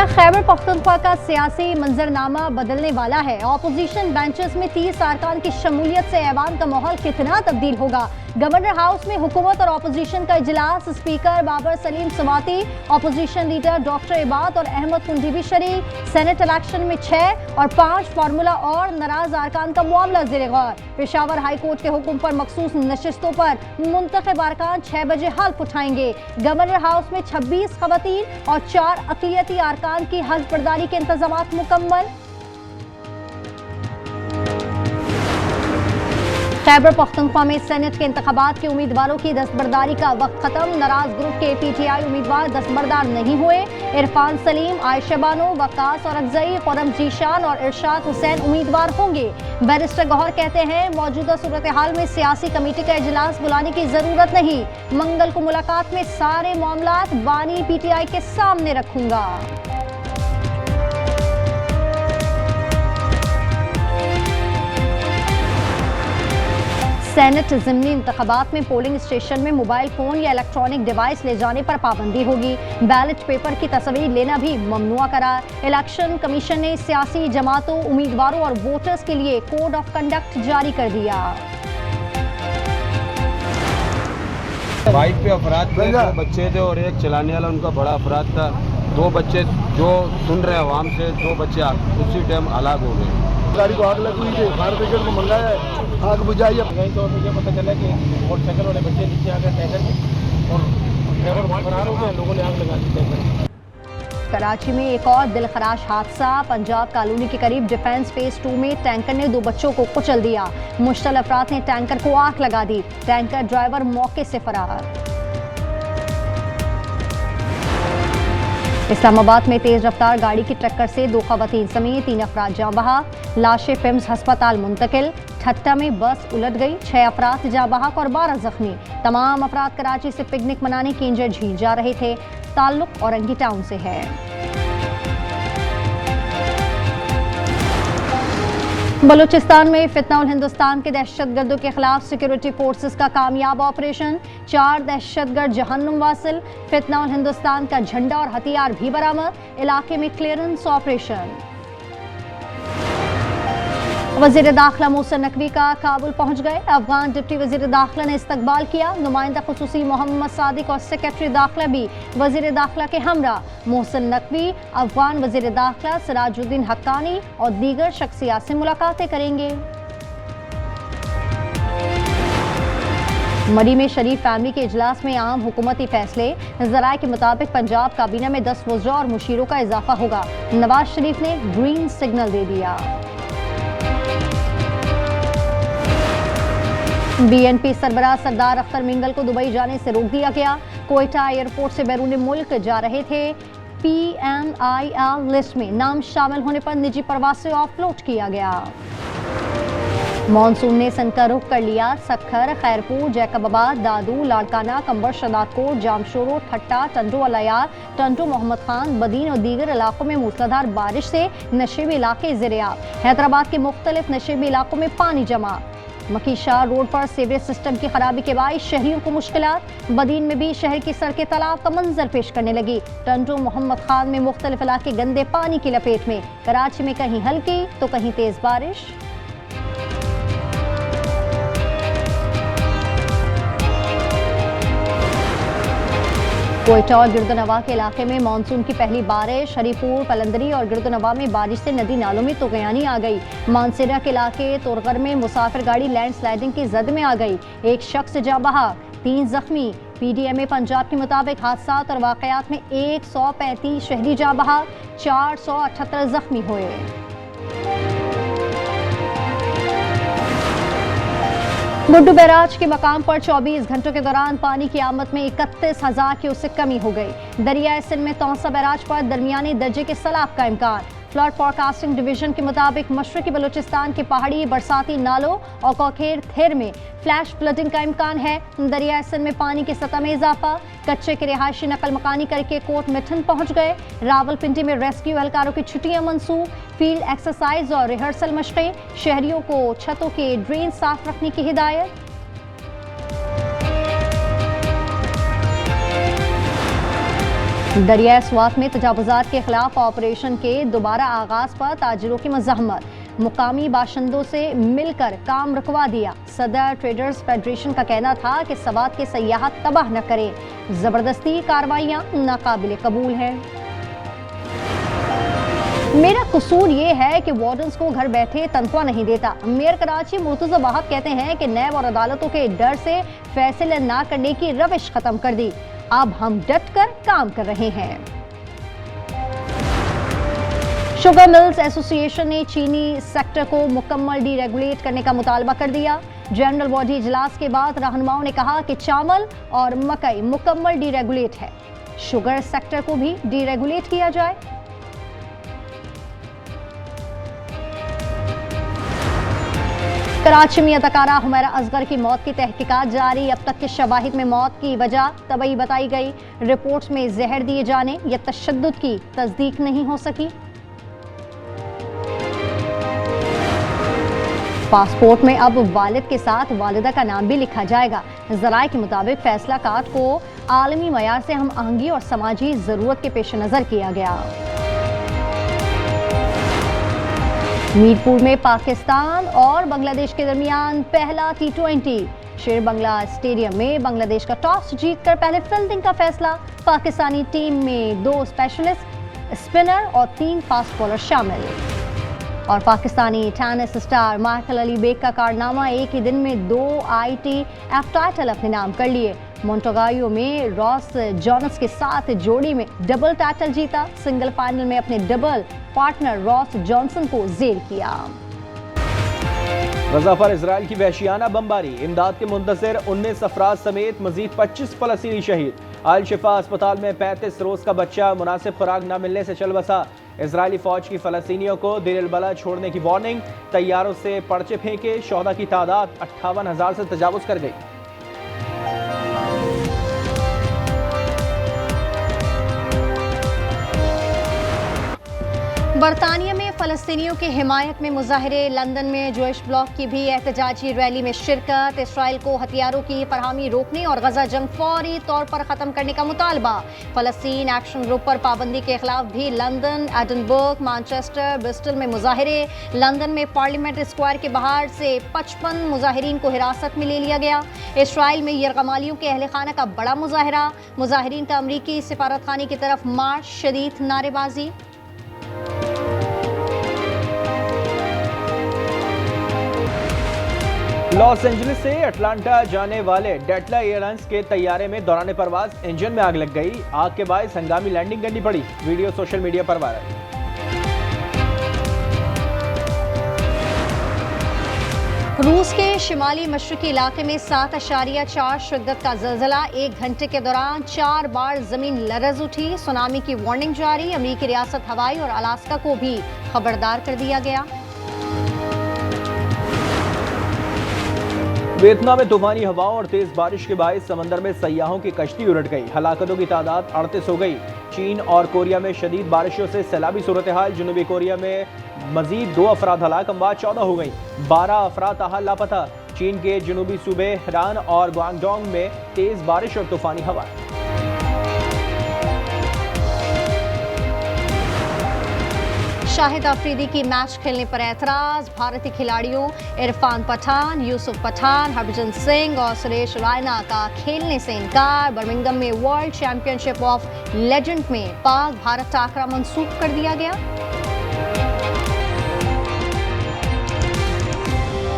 क्या खैबर पख्तूनख्वा का सियासी मंजरनामा बदलने वाला है? ऑपोजिशन बेंचेस में 30 अरकान की शमूलियत से ऐवान का माहौल कितना तब्दील होगा? गवर्नर हाउस में हुकूमत और ऑपोजिशन का इजलास, speaker Babar Saleem Swati, opposition leader doctor Ibad और अहमद कुंडी भी शरीक। सेनेट इलेक्शन में 6 और 5 फार्मूला और नाराज अरकान का मामला ज़ेर गौर। पेशावर हाई कोर्ट के हुक्म पर मखसूस नशिस्तों पर मुंतखब अरकान 6 बजे हल्फ उठाएंगे। गवर्नर हाउस में 26 खवातीन और 4 अक़लियती अरकान की हल्फ बर्दारी के इंतजाम मुकम्मल। खैबर पख्तूनख्वा में सेनेट के इंतखाबात के उम्मीदवारों की दस्तबरदारी का वक्त खत्म। नाराज ग्रुप के PTI उम्मीदवार दस्तबरदार नहीं हुए। इरफान सलीम, आयशा बानो, वकास और अफजई, खुरम जीशान और इरशाद हुसैन उम्मीदवार होंगे। बैरिस्टर गौहर कहते हैं मौजूदा सूरत हाल में सियासी कमेटी का इजलास बुलाने की जरूरत नहीं। मंगल को मुलाकात में सारे मामलात बानी PTI के सामने रखूंगा। सेनेट ज़िमनी इंतखाबात में पोलिंग स्टेशन में मोबाइल फ़ोन या इलेक्ट्रॉनिक डिवाइस ले जाने पर पाबंदी होगी। बैलेट पेपर की तस्वीर लेना भी ममनुआ करार। इलेक्शन कमीशन ने सियासी जमातों, उम्मीदवारों और वोटर्स के लिए कोड ऑफ कंडक्ट जारी कर दिया। बाइक पे अफराद थे, 2 बच्चे थे और एक चलाने वाला उनका बड़ा अफराद था। 2 बच्चे जो सुन रहे आवाम से, 2 बच्चे उसी टाइम हलाक हो गए। गाड़ी को आग लग हुई थी, फायर ब्रिगेड को मंगाया है, आग बुझाई है। तो मुझे पता चला कि मोटरसाइकिल वाले बच्चे नीचे आ गए टैंकर के और ड्राइवर फरार हो गए, लोगों ने आग लगा दी टैंकर। कराची में एक और दिलखराश हादसा। पंजाब कॉलोनी के करीब डिफेंस फेज 2 में टैंकर ने 2 बच्चों को कुचल दिया। मुश्तल अफराद ने टैंकर को आग लगा दी। टैंकर ड्राइवर मौके से फरार। इस्लामाबाद में तेज रफ्तार गाड़ी की टक्कर से 2 खवातीन समेत 3 अफराद जाँ बहक। लाशें पिम्स अस्पताल मुंतकिल। ठट्टा में बस उलट गई, 6 अफराद जाँ बहक और 12 जख्मी। तमाम अफराद कराची से पिकनिक मनाने किंजर झील जा रहे थे। ताल्लुक औरंगी टाउन से है। बलूचिस्तान में फितना हिंदुस्तान के दहशतगर्दों के खिलाफ सिक्योरिटी फोर्सेस का कामयाब ऑपरेशन। 4 दहशतगर्द जहन्नुम वासिल। फितना हिंदुस्तान का झंडा और हथियार भी बरामद। इलाके में क्लियरेंस ऑपरेशन। वजीर दाखिला मोहसिन नकवी का काबुल पहुंच गए। अफगान डिप्टी वजीर दाखिला ने इस्तकबाल किया। नुमाइंदा खुसूसी मोहम्मद सादिक और सेक्रेटरी दाखिला भी वजीर दाखिला के हमरा। मोहसिन नकवी अफगान वजीर दाखिला सिराजुद्दीन हक्कानी और दीगर शख्सियात से मुलाकातें करेंगे। मरी में शरीफ फैमिली के इजलास में आम हुकूमती फैसले। ज़राए के मुताबिक पंजाब काबीना में 10 वज़रा और मुशीरों का इजाफा होगा। नवाज शरीफ ने ग्रीन सिग्नल दे दिया। BNP सरबराह सरदार अख्तर मिंगल को दुबई जाने से रोक दिया गया। कोयटा एयरपोर्ट से बैरून मुल्क जा रहे थे। PMIL लिस्ट में नाम शामिल होने पर निजी परवाज से ऑफलोड किया गया। मानसून ने सन का रुख कर लिया। सक्खर, खैरपुर, जैकबाबाद, दादू, लाड़काना, कंबर, शदादकोट, जामशोरो, ठट्टा, टंडो अलायार, टंडो मोहम्मद खान, बदीन और दीगर इलाकों में मूसलाधार बारिश से नशेबी इलाके ज़ेर-ए-आब। हैदराबाद के मुख्तलिफ नशेबी इलाकों में पानी जमा। मकीशा रोड पर सीवरेज सिस्टम की खराबी के बायस शहरियों को मुश्किलात। बदीन में भी शहर की सड़कें तालाब का मंजर पेश करने लगी। टंडो मोहम्मद खान में मुख्तलिफ इलाके गंदे पानी की लपेट में। कराची में कहीं हल्की तो कहीं तेज बारिश। कोयटा और गिरदोनवा के इलाके में मानसून की पहली बारिश। हरीपुर, पलंदरी और गिरदोनवा में बारिश से नदी नालों में तुगयानी आ गई। मानसेरा के इलाके तोरगर में मुसाफिर गाड़ी लैंडस्लाइडिंग की जद में आ गई। 1 शख्स जाँ बहक, 3 जख्मी। PDMA पंजाब के मुताबिक हादसा और वाकयात में 135 शहरी जाँ बहक, 478 जख्मी हुए। गुड्डू बैराज के मकाम पर 24 घंटों के दौरान पानी की आमद में 31,000 क्यूसेक कमी हो गई। दरियाए सिंध में तौसा बैराज पर दरमियानी दर्जे के सैलाब का इम्कान। फ्लड फोरकास्टिंग डिवीजन के मुताबिक मशरकी बलूचिस्तान के पहाड़ी बरसाती नालों और कोखेर थेर में फ्लैश फ्लडिंग का इम्कान है। दरियाए सिंध में पानी की सतह में इजाफा। कच्चे के रिहायशी नकल मकानी करके कोट मिठन पहुंच गए। रावलपिंडी में रेस्क्यू एहलकारों की छुट्टियां मंसूब। फील्ड एक्सरसाइज और रिहर्सल मशक़ें। शहरियों को छतों के ड्रेन साफ रखने की हिदायत। दरियाई स्वात में तजावुजात के खिलाफ ऑपरेशन के दोबारा आगाज पर ताजिरों की मज़ाहमत, मुकामी बाशिंदों से मिलकर काम रुकवा दिया। सदर ट्रेडर्स फेडरेशन का कहना था कि सवात के सयाहत तबाह न करें, जबरदस्ती कार्रवाइयां नाकाबिले कबूल है। मेरा कसूर ये है कि वार्डन्स को घर बैठे तनख्वाह नहीं देता। मेयर कराची मुर्तज़ा वहाब कहते हैं कि नैब और अदालतों के डर से फैसले ना करने की रविश खत्म कर दी, अब हम डट कर काम कर रहे हैं। शुगर मिल्स एसोसिएशन ने चीनी सेक्टर को मुकम्मल डीरेगुलेट करने का मुतालबा कर दिया। जनरल बॉडी इजलास के बाद रहनुमाओं ने कहा कि चावल और मकई मुकम्मल डीरेगुलेट है, शुगर सेक्टर को भी डीरेगुलेट किया जाए। कराची में अदाकारा हुमैरा असगर की मौत की तहकीकात जारी, अब तक के शवाहिद में मौत की वजह तबई बताई गई। रिपोर्ट्स में जहर दिए जाने या तशद्दुद की तस्दीक नहीं हो सकी। पासपोर्ट में अब वालिद के साथ वालिदा का नाम भी लिखा जाएगा। ज़राए के मुताबिक फैसला काट को आलमी मयार से हम आहंगी और समाजी ज़रूरत के पेश नज़र किया गया। मीरपुर में पाकिस्तान और बांग्लादेश के दरमियान पहला T20। शेर बंगला स्टेडियम में बांग्लादेश का टॉस जीतकर पहले फील्डिंग का फैसला। पाकिस्तानी टीम में 2 स्पेशलिस्ट स्पिनर और 3 फास्ट बॉलर शामिल। और Pakistani tennis star Michael Ali Baig का कारनामा, एक ही दिन में 2 ITF टाइटल अपने नाम कर लिए। मोंटेगायो में रॉस जॉनस के साथ जोड़ी में डबल टाइटल जीता। सिंगल फाइनल में अपने डबल पार्टनर रॉस जॉनसन को जेर किया। गजा पर इजराइल की वहशियाना बमबारी, इमदाद के मुंतजर 19 अफराद समेत मजीद 25 फलस्तीनी शहीद। अल शिफा अस्पताल में 35 रोज का बच्चा मुनासिब खुराक न मिलने से चल बसा। इजरायली फौज की फलस्तीनियों को देर अल बला छोड़ने की वार्निंग, तैयारों से पर्चे फेंके, शोहदा की तादाद 58,000 से तजावुज कर गई। बरतानिया में फ़लस्तीनियों की हिमायत में मुजाहरे, लंदन में जोइश ब्लॉक की भी एहतजाजी रैली में शिरकत। इसराइल को हथियारों की फरहमी रोकने और गजा जंग फौरी तौर पर ख़त्म करने का मुतालबा। फ़लस्तीन एक्शन ग्रुप पर पाबंदी के खिलाफ भी लंदन, एडनबर्ग, मैनचेस्टर, ब्रिस्टल में मुजाहरे। लंदन में पार्लियामेंट स्क्वायर के बाहर से 55 मुजाहिरीन को हिरासत में ले लिया गया। इसराइल में यरगमालियों के अहल खाना का बड़ा मुजाहरा, मुजाहिरीन का अमरीकी सिफारत खाने की तरफ मार्च, शदीद नारेबाजी। लॉस एंजलिस से अटलांटा जाने वाले डेल्टा एयरलाइंस के तैयारे में दौरान परवाज इंजन में आग लग गई। आग के बाद हंगामी लैंडिंग करनी पड़ी। वीडियो सोशल मीडिया पर वायरल। रूस के शिमाली मशरकी इलाके में 7.4 शिद्दत का ज़लज़ला, 1 घंटे के दौरान 4 बार ज़मीन लरज़ उठी। सुनामी की वार्निंग जारी। अमेरिकी रियासत हवाई और अलास्का को भी खबरदार कर दिया गया। वियतनाम में तूफानी हवाओं और तेज बारिश के बायस समंदर में सयाहों की कश्ती उलट गई। हलाकतों की तादाद 38 हो गई। चीन और कोरिया में शदीद बारिशों से सैलाबी सूरत हाल। जनूबी कोरिया में मजीद 2 अफराद हलाक, अमवात 14 हो गई। 12 अफराद ताहाल लापता। चीन के जनूबी सूबे हरान और ग्वांगडोंग में तेज बारिश और तूफानी हवा। शाहिद अफरीदी की मैच खेलने पर एतराज। भारतीय खिलाड़ियों इरफान पठान, यूसुफ पठान, हरभजन सिंह और सुरेश रैना का खेलने से इनकार। बर्मिंघम में वर्ल्ड चैंपियनशिप ऑफ लेजेंड में पाक भारत टाकरा मंसूख कर दिया गया।